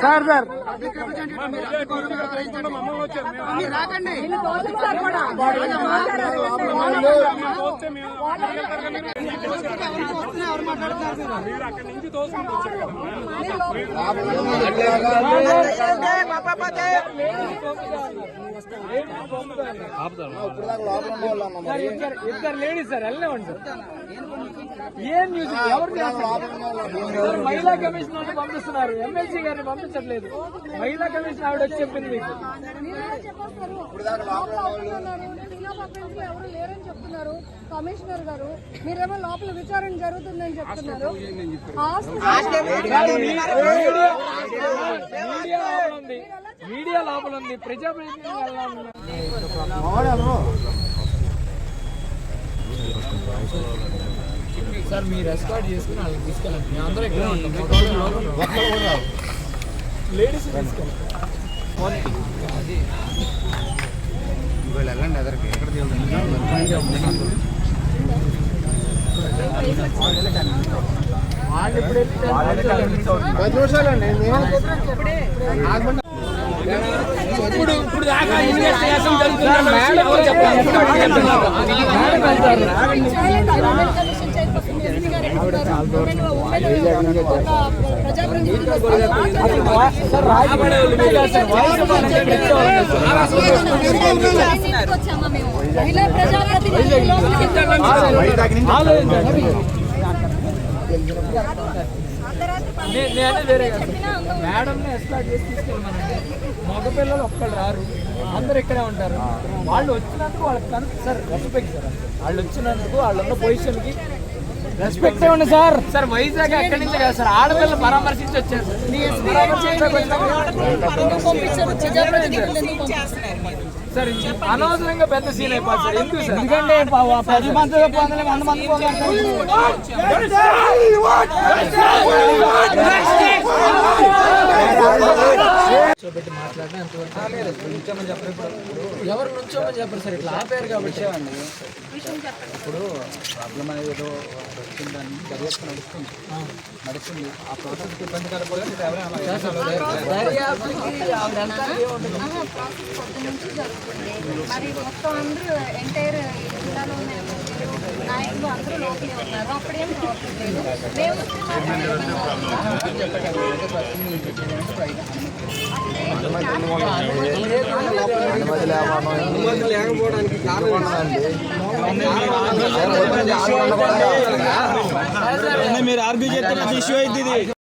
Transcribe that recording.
Sir sir ఇద్దరు ladies sir వెళ్ళలేమండి sir. ఏం news ఎవరు చేస్తారు? మహిళా కమిషన్ వాళ్ళు పంపిస్తున్నారు, ఎమ్మెల్సీ గారిని పంపించట్లేదు. మహిళా కమిషన్ ఆవిడ వచ్చి చెప్పింది మీకు. ఎవరు లేరని చెప్తున్నారు కమిషనర్ గారు, మీరేమో లోపల విచారణ జరుగుతుందని చెప్తున్నారు. మీడియా లోపల ఉంది, ప్రజాప్రతినిధులు. సార్ మీరు ఎస్కార్ట్ చేసుకుని వాళ్ళకి తీసుకెళ్ళండి. మేము అందరూ ఇక్కడ ఉంటాం. లేడీస్ తీసుకెళ్ళండి. వెళ్ళండి ఎదరికి ఎక్కడ వాళ్ళు ఇప్పుడు 10 నిమిషాలండి. ఇప్పుడు దాకా ఇన్వెస్టిగేషన్ వేరే మేడం ఎస్కార్ట్ చేసి తీసుకెళ్ళమనండి. మగపిల్లలు ఒక్కళ్ళు రారు, అందరు ఇక్కడే ఉంటారు. వాళ్ళు వచ్చినందుకు వాళ్ళకి సార్ రెస్పెక్ట్ సార్. వాళ్ళు వచ్చినందుకు వాళ్ళున్న పొజిషన్ కి రెస్పెక్ట్ ఇవ్వండి సార్. సార్ వైజాగ్ ఎక్కడి నుంచి కాదు సార్, ఆడపిల్లలు పరామర్శించి వచ్చారు సార్. అనవసరంగా పెద్ద సీన్ అయిపోతుంది సార్. ఎందుకు సార్? ఎందుకంటే 10 మంది 100 మంది కూర్చోబెట్టి మాట్లాడినా ఎంతవరకు నుంచోమని చెప్పరు. ఇప్పుడు ఎవరు నుంచోమని చెప్పరు సార్, ఇట్లా ఆపారు కాబట్టి. ఇప్పుడు ప్రాబ్లం అనేది ఏదో వచ్చిందని దర్యాప్తు నడుస్తుంది. ఆ ప్రాసెస్ ఇబ్బందికరపోతే మరి మొత్తం అందరూ ఎంటైర్ జిల్లాలోనే నాయకులు అందరూ లోపలే ఉన్నారు. అప్పుడేం ప్రాబ్లం లేదు. అనుమతి లేకపోవడానికి మీరు ఆర్గ్యూ చేస్తున్న ఇష్యూ అయితే